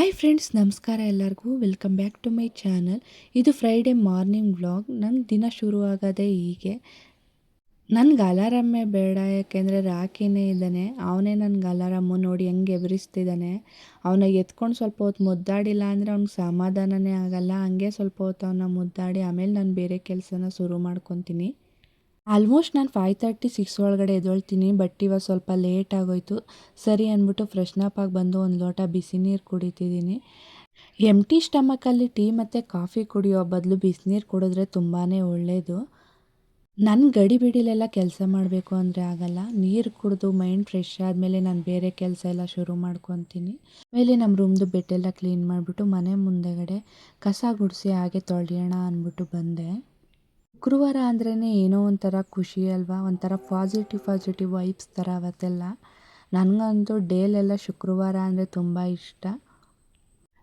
Hi friends, ನಮಸ್ಕಾರ ಎಲ್ಲರಿಗೂ. Welcome back to my channel. ಇದು ಫ್ರೈಡೇ ಮಾರ್ನಿಂಗ್ ವ್ಲಾಗ್. ನನ್ನ ದಿನ ಶುರು ಆಗೋದೇ ಹೀಗೆ. ನನಗೆ ಅಲಾರಾಮೇ ಬೇಡ, ಯಾಕೆಂದರೆ ರಾಕಿನೇ ಇದ್ದಾನೆ. ಅವನೇ ನನಗೆ ಅಲಾರಾಮು ನೋಡಿ ಹೆಂಗೆ ಎದುರಿಸ್ತಿದ್ದಾನೆ. ಅವನ ಎತ್ಕೊಂಡು ಸ್ವಲ್ಪ ಹೊತ್ತು ಮುದ್ದಾಡಿಲ್ಲ ಅಂದರೆ ಅವ್ನಿಗೆ ಸಮಾಧಾನನೇ ಆಗಲ್ಲ. ಹಂಗೆ ಸ್ವಲ್ಪ ಹೊತ್ತು ಅವನ ಮುದ್ದಾಡಿ ಆಮೇಲೆ ನಾನು ಬೇರೆ ಕೆಲಸನ ಶುರು ಮಾಡ್ಕೊತೀನಿ. ಆಲ್ಮೋಸ್ಟ್ ನಾನು 5:30-6 ಒಳಗಡೆ ಎದ್ದೇಳ್ತೀನಿ. ಬಟ್ ಇವಾಗ ಸ್ವಲ್ಪ ಲೇಟ್ ಆಗೋಯ್ತು. ಸರಿ ಅಂದ್ಬಿಟ್ಟು ಫ್ರೆಶ್ನಪ್ ಆಗಿ ಬಂದು ಒಂದು ಲೋಟ ಬಿಸಿ ನೀರು ಕುಡಿತಿದ್ದೀನಿ. ಎಂಟಿ ಸ್ಟಮಕಲ್ಲಿ ಟೀ ಮತ್ತು ಕಾಫಿ ಕುಡಿಯೋ ಬದಲು ಬಿಸಿನೀರು ಕುಡಿದ್ರೆ ತುಂಬಾ ಒಳ್ಳೆಯದು. ನನ್ನ ಗಡಿಬಿಡಿಲೆಲ್ಲ ಕೆಲಸ ಮಾಡಬೇಕು ಅಂದರೆ ಆಗಲ್ಲ. ನೀರು ಕುಡಿದು ಮೈಂಡ್ ಫ್ರೆಶ್ ಆದಮೇಲೆ ನಾನು ಬೇರೆ ಕೆಲಸ ಎಲ್ಲ ಶುರು ಮಾಡ್ಕೊತೀನಿ. ಆಮೇಲೆ ನಮ್ಮ ರೂಮ್ದು ಬೆಡ್ಡೆಲ್ಲ ಕ್ಲೀನ್ ಮಾಡಿಬಿಟ್ಟು ಮನೆ ಮುಂದೆಗಡೆ ಕಸ ಗುಡಿಸಿ ಹಾಗೆ ತೊಳೆಯೋಣ ಅಂದ್ಬಿಟ್ಟು ಬಂದೆ. ಶುಕ್ರವಾರ ಅಂದ್ರೇ ಏನೋ ಒಂಥರ ಖುಷಿ ಅಲ್ವಾ, ಒಂಥರ ಪಾಸಿಟಿವ್ ವೈಬ್ಸ್ ಥರ ಅವತ್ತೆಲ್ಲ. ನನಗಂತೂ ಡೇಲೆಲ್ಲ ಶುಕ್ರವಾರ ಅಂದರೆ ತುಂಬ ಇಷ್ಟ.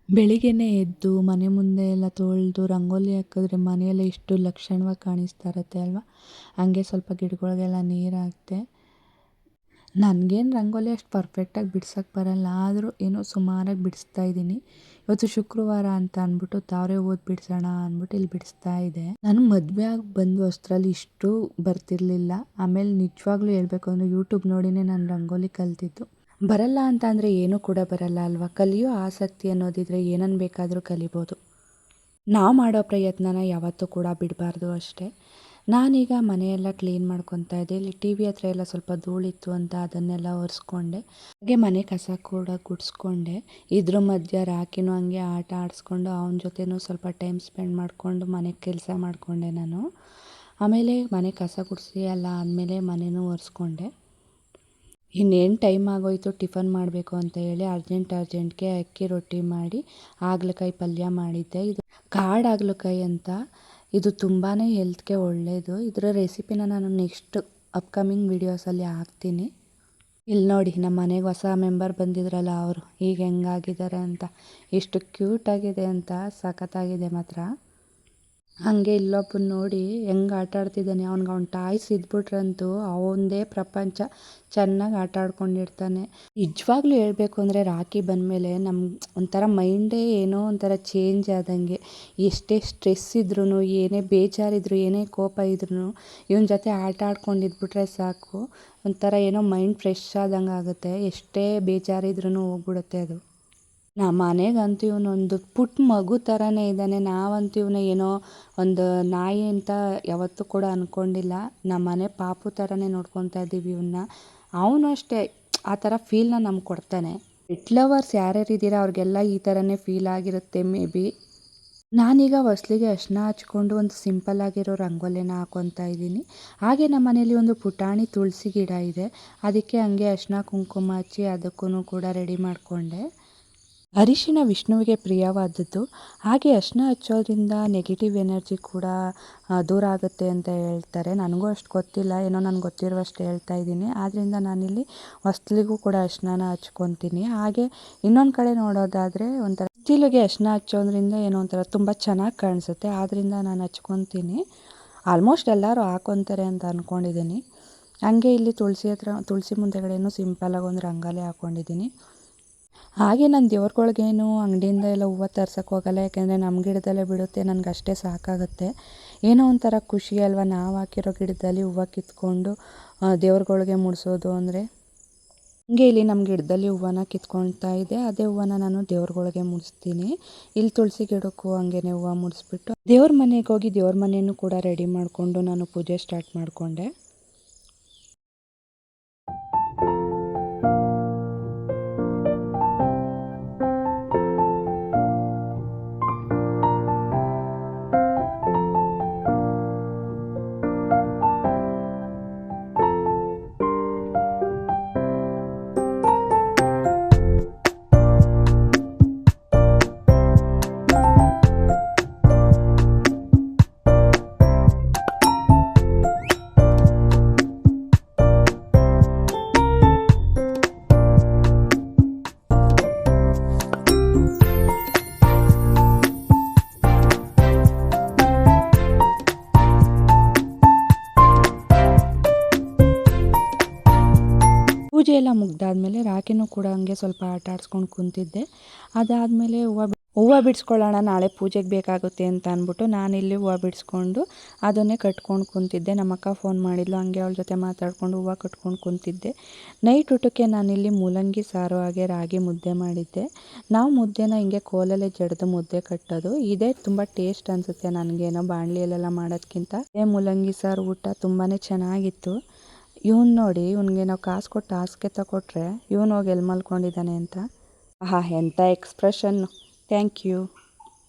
ಬೆಳಿಗ್ಗೆನೇ ಎದ್ದು ಮನೆ ಮುಂದೆ ಎಲ್ಲ ತೊಳೆದು ರಂಗೋಲಿ ಹಾಕಿದ್ರೆ ಮನೆಯೆಲ್ಲ ಎಷ್ಟು ಲಕ್ಷಣವಾಗಿ ಕಾಣಿಸ್ತಾ ಇರುತ್ತೆ ಅಲ್ವಾ. ಹಂಗೆ ಸ್ವಲ್ಪ ಗಿಡಗಳಿಗೆಲ್ಲ ನೀರು ಹಾಕ್ತೆ. ನನಗೇನು ರಂಗೋಲಿ ಅಷ್ಟು ಪರ್ಫೆಕ್ಟಾಗಿ ಬಿಡ್ಸೋಕ್ಕೆ ಬರಲ್ಲ, ಆದರೂ ಏನೋ ಸುಮಾರಾಗಿ ಬಿಡಿಸ್ತಾ ಇದ್ದೀನಿ. ಇವತ್ತು ಶುಕ್ರವಾರ ಅಂತ ಅಂದ್ಬಿಟ್ಟು ತಾವರೆ ಹೂವು ಬಿಡಿಸೋಣ ಅಂದ್ಬಿಟ್ಟು ಇಲ್ಲಿ ಬಿಡಿಸ್ತಾ ಇದೆ. ನಾನು ಮದುವೆ ಆಗಿ ಬಂದು ಅಷ್ಟರಲ್ಲಿ ಇಷ್ಟು ಬರ್ತಿರ್ಲಿಲ್ಲ. ಆಮೇಲೆ ನಿಜವಾಗ್ಲೂ ಹೇಳ್ಬೇಕು ಅಂದರೆ ಯೂಟ್ಯೂಬ್ ನೋಡಿನೇ ನಾನು ರಂಗೋಲಿ ಕಲ್ತಿದ್ದು. ಬರಲ್ಲ ಅಂತ ಅಂದರೆ ಏನೂ ಕೂಡ ಬರಲ್ಲ ಅಲ್ವಾ. ಕಲಿಯೋ ಆಸಕ್ತಿ ಅನ್ನೋದಿದ್ರೆ ಏನನ್ನು ಬೇಕಾದರೂ ಕಲಿಬೋದು. ನಾವು ಮಾಡೋ ಪ್ರಯತ್ನನ ಯಾವತ್ತೂ ಕೂಡ ಬಿಡಬಾರ್ದು ಅಷ್ಟೇ. ನಾನೀಗ ಮನೆಯೆಲ್ಲ ಕ್ಲೀನ್ ಮಾಡ್ಕೊತಾ ಇದ್ದೆ. ಇಲ್ಲಿ ಟಿ ವಿ ಹತ್ರ ಎಲ್ಲ ಸ್ವಲ್ಪ ಧೂಳಿತ್ತು ಅಂತ ಅದನ್ನೆಲ್ಲ ಒರೆಸ್ಕೊಂಡೆ. ಹಾಗೆ ಮನೆ ಕಸ ಕೂಡ ಗುಡಿಸ್ಕೊಂಡೆ. ಇದ್ರ ಮಧ್ಯೆ ರಾಕಿನೂ ಹಂಗೆ ಆಟ ಆಡಿಸ್ಕೊಂಡು ಅವನ ಜೊತೆನೂ ಸ್ವಲ್ಪ ಟೈಮ್ ಸ್ಪೆಂಡ್ ಮಾಡಿಕೊಂಡು ಮನೆ ಕೆಲಸ ಮಾಡಿಕೊಂಡೆ ನಾನು. ಆಮೇಲೆ ಮನೆ ಕಸ ಗುಡಿಸಿ ಎಲ್ಲ ಆದಮೇಲೆ ಮನೆಯೂ ಒರೆಸ್ಕೊಂಡೆ. ಇನ್ನೇನು ಟೈಮ್ ಆಗೋಯಿತು ಟಿಫನ್ ಮಾಡಬೇಕು ಅಂತ ಹೇಳಿ ಅರ್ಜೆಂಟ್ಗೆ ಅಕ್ಕಿ ರೊಟ್ಟಿ ಮಾಡಿ ಹಾಗಲಕಾಯಿ ಪಲ್ಯ ಮಾಡಿದ್ದೆ. ಇದು ಕಾಡು ಹಾಗಲಕಾಯಿ ಅಂತ. ಇದು ತುಂಬಾ ಹೆಲ್ತ್ಗೆ ಒಳ್ಳೆಯದು. ಇದರ ರೆಸಿಪಿನ ನಾನು ನೆಕ್ಸ್ಟ್ ಅಪ್ಕಮಿಂಗ್ ವೀಡಿಯೋಸಲ್ಲಿ ಹಾಕ್ತೀನಿ. ಇಲ್ಲಿ ನೋಡಿ, ನಮ್ಮ ಮನೆಗೆ ಹೊಸ ಮೆಂಬರ್ ಬಂದಿದ್ರಲ್ಲ ಅವರು ಈಗ ಹೆಂಗಾಗಿದ್ದಾರೆ ಅಂತ. ಎಷ್ಟು ಕ್ಯೂಟಾಗಿದೆ ಅಂತ, ಸಖತ್ತಾಗಿದೆ ಮಾತ್ರ. ಹಾಗೆ ಇಲ್ಲೊಬ್ಬನ ನೋಡಿ ಹೆಂಗೆ ಆಟ ಆಡ್ತಿದ್ದಾನೆ. ಅವ್ನ ಟಾಯ್ಸ್ ಇದ್ಬಿಟ್ರಂತೂ ಅವನದೇ ಪ್ರಪಂಚ. ಚೆನ್ನಾಗಿ ಆಟ ಆಡ್ಕೊಂಡಿರ್ತಾನೆ. ನಿಜವಾಗ್ಲೂ ಹೇಳಬೇಕು ಅಂದರೆ ರಾಖಿ ಬಂದಮೇಲೆ ನಮ್ಮ ಒಂಥರ ಮೈಂಡೇ ಏನೋ ಒಂಥರ ಚೇಂಜ್ ಆದಂಗೆ. ಎಷ್ಟೇ ಸ್ಟ್ರೆಸ್ ಇದ್ರೂ, ಏನೇ ಬೇಜಾರಿದ್ರು, ಏನೇ ಕೋಪ ಇದ್ರೂ ಇವನ ಜೊತೆ ಆಟ ಆಡ್ಕೊಂಡಿದ್ಬಿಟ್ರೆ ಸಾಕು, ಒಂಥರ ಏನೋ ಮೈಂಡ್ ಫ್ರೆಶ್ ಆದಂಗೆ ಆಗುತ್ತೆ. ಎಷ್ಟೇ ಬೇಜಾರಿದ್ರೂ ಹೋಗ್ಬಿಡುತ್ತೆ ಅದು. ನಮ್ಮ ಮನೆಗಂತೂ ಇವನೊಂದು ಪುಟ್ಟ ಮಗು ಥರನೇ ಇದ್ದಾನೆ. ನಾವಂತೂ ಇವನ ಏನೋ ಒಂದು ನಾಯಿ ಅಂತ ಯಾವತ್ತೂ ಕೂಡ ಅಂದ್ಕೊಂಡಿಲ್ಲ. ನಮ್ಮ ಮನೆ ಪಾಪು ಥರನೇ ನೋಡ್ಕೊತಾ ಇದ್ದೀವಿ ಇವನ್ನ. ಅವನು ಅಷ್ಟೇ ಆ ಥರ ಫೀಲ್ನ ನಮ್ಗೆ ಕೊಡ್ತಾನೆ. ಪೆಟ್ ಲವರ್ಸ್ ಯಾರ್ಯಾರಿದ್ದೀರಾ ಅವ್ರಿಗೆಲ್ಲ ಈ ಥರನೇ ಫೀಲ್ ಆಗಿರುತ್ತೆ ಮೇ ಬಿ. ನಾನೀಗ ಹೊಸ್ಲಿಗೆ ಅರಿಶಿನ ಹಚ್ಕೊಂಡು ಒಂದು ಸಿಂಪಲ್ ಆಗಿರೋ ರಂಗೋಲಿನ ಹಾಕ್ಕೊತಾ ಇದ್ದೀನಿ. ಹಾಗೆ ನಮ್ಮ ಮನೇಲಿ ಒಂದು ಪುಟಾಣಿ ತುಳಸಿ ಗಿಡ ಇದೆ. ಅದಕ್ಕೆ ಹಂಗೆ ಅರಿಶಿನ ಕುಂಕುಮ ಹಚ್ಚಿ ಅದಕ್ಕೂ ಕೂಡ ರೆಡಿ ಮಾಡಿಕೊಂಡೆ. ಅರಿಶಿನ ವಿಷ್ಣುವಿಗೆ ಪ್ರಿಯವಾದದ್ದು. ಹಾಗೆ ಅರಿಶಿನ ಹಚ್ಚೋದ್ರಿಂದ ನೆಗೆಟಿವ್ ಎನರ್ಜಿ ಕೂಡ ದೂರ ಆಗುತ್ತೆ ಅಂತ ಹೇಳ್ತಾರೆ. ನನಗೂ ಅಷ್ಟು ಗೊತ್ತಿಲ್ಲ, ಏನೋ ನನಗೆ ಗೊತ್ತಿರುವಷ್ಟು ಹೇಳ್ತಾ ಇದ್ದೀನಿ. ಆದ್ದರಿಂದ ನಾನಿಲ್ಲಿ ಹೊಸ್ಲಿಗೂ ಕೂಡ ಅರಿಶಿನ ಹಚ್ಕೊತೀನಿ. ಹಾಗೆ ಇನ್ನೊಂದು ಕಡೆ ನೋಡೋದಾದರೆ ಒಂಥರ ಹೊಸ್ತಿಲಿಗೆ ಅರಿಶಿನ ಹಚ್ಚೋದ್ರಿಂದ ಏನೋ ಒಂಥರ ತುಂಬ ಚೆನ್ನಾಗಿ ಕಾಣಿಸುತ್ತೆ. ಆದ್ದರಿಂದ ನಾನು ಹಚ್ಕೊತೀನಿ. ಆಲ್ಮೋಸ್ಟ್ ಎಲ್ಲರೂ ಹಾಕ್ಕೊತಾರೆ ಅಂತ ಅಂದ್ಕೊಂಡಿದ್ದೀನಿ. ಹಾಗೆ ಇಲ್ಲಿ ತುಳಸಿ ಮುಂದೆಗಡೆನೂ ಸಿಂಪಲಾಗಿ ಒಂದು ರಂಗೋಲಿ ಹಾಕ್ಕೊಂಡಿದ್ದೀನಿ. ಹಾಗೆ ನಾನು ದೇವ್ರುಗಳ್ಗೇನು ಅಂಗಡಿಯಿಂದ ಎಲ್ಲ ಹೂವು ತರ್ಸೋಕ್ಕೆ ಹೋಗಲ್ಲ, ಯಾಕೆಂದರೆ ನಮ್ಮ ಗಿಡದಲ್ಲೇ ಬಿಡುತ್ತೆ. ನನಗೆ ಅಷ್ಟೇ ಸಾಕಾಗುತ್ತೆ. ಏನೋ ಒಂಥರ ಖುಷಿ ಅಲ್ವಾ ನಾವು ಹಾಕಿರೋ ಗಿಡದಲ್ಲಿ ಹೂವು ಕಿತ್ಕೊಂಡು ದೇವ್ರುಗಳ್ಗೆ ಮುಡಿಸೋದು ಅಂದರೆ. ಹಂಗೆ ಇಲ್ಲಿ ನಮ್ಮ ಗಿಡದಲ್ಲಿ ಹೂವನ್ನ ಕಿತ್ಕೊಳ್ತಾ ಇದೆ. ಅದೇ ಹೂವನ್ನ ನಾನು ದೇವ್ರುಗಳ್ಗೆ ಮುಡಿಸ್ತೀನಿ. ಇಲ್ಲಿ ತುಳಸಿ ಗಿಡಕ್ಕೂ ಹಂಗೇ ಹೂವು ಮುಡಿಸ್ಬಿಟ್ಟು ದೇವ್ರ ಮನೆಗೆ ಹೋಗಿ ದೇವ್ರ ಮನೆಯೂ ಕೂಡ ರೆಡಿ ಮಾಡಿಕೊಂಡು ನಾನು ಪೂಜೆ ಸ್ಟಾರ್ಟ್ ಮಾಡಿಕೊಂಡೆ. ಎಲ್ಲ ಮುಗ್ದಾದ್ಮೇಲೆ ರಾಕಿನೂ ಕೂಡ ಹಂಗೆ ಸ್ವಲ್ಪ ಆಟ ಆಡ್ಸ್ಕೊಂಡು ಕುಂತಿದ್ದೆ. ಅದಾದಮೇಲೆ ಹೂವು ಬಿಡಿಸ್ಕೊಳ್ಳೋಣ, ನಾಳೆ ಪೂಜೆಗೆ ಬೇಕಾಗುತ್ತೆ ಅಂತ ಅಂದ್ಬಿಟ್ಟು ನಾನಿಲ್ಲಿ ಹೂವು ಬಿಡಿಸ್ಕೊಂಡು ಅದನ್ನೇ ಕಟ್ಕೊಂಡು ಕುಂತಿದ್ದೆ. ನಮ್ಮ ಅಕ್ಕ ಫೋನ್ ಮಾಡಿದ್ಲು, ಹಂಗೆ ಅವಳ ಜೊತೆ ಮಾತಾಡ್ಕೊಂಡು ಹೂವು ಕಟ್ಕೊಂಡು ಕುಂತಿದ್ದೆ. ನೈಟ್ ಊಟಕ್ಕೆ ನಾನಿಲ್ಲಿ ಮೂಲಂಗಿ ಸಾರು ಹಾಗೆ ರಾಗಿ ಮುದ್ದೆ ಮಾಡಿದ್ದೆ. ನಾವು ಮುದ್ದೆನ ಹಿಂಗೆ ಕೋಲಲ್ಲೇ ಜಡ್ದು ಮುದ್ದೆ ಕಟ್ಟೋದು, ಇದೇ ತುಂಬ ಟೇಸ್ಟ್ ಅನಿಸುತ್ತೆ ನನಗೇನೋ ಬಾಣಲಿಯಲ್ಲೆಲ್ಲ ಮಾಡೋದಕ್ಕಿಂತ. ಮೂಲಂಗಿ ಸಾರು ಊಟ ತುಂಬಾ ಚೆನ್ನಾಗಿತ್ತು. ಇವನು ನೋಡಿ, ಇವನಿಗೆ ನಾವು ಕಾಸು ಕೊಟ್ಟು ಹಾಸಿಗೆ ತಗೊಟ್ರೆ ಇವನು ಹೋಗಿ ಎಲ್ಲಿ ಮಲ್ಕೊಂಡಿದ್ದಾನೆ ಅಂತ. ಆಹಾ, ಎಂಥ ಎಕ್ಸ್ಪ್ರೆಷನ್ನು. Thank you.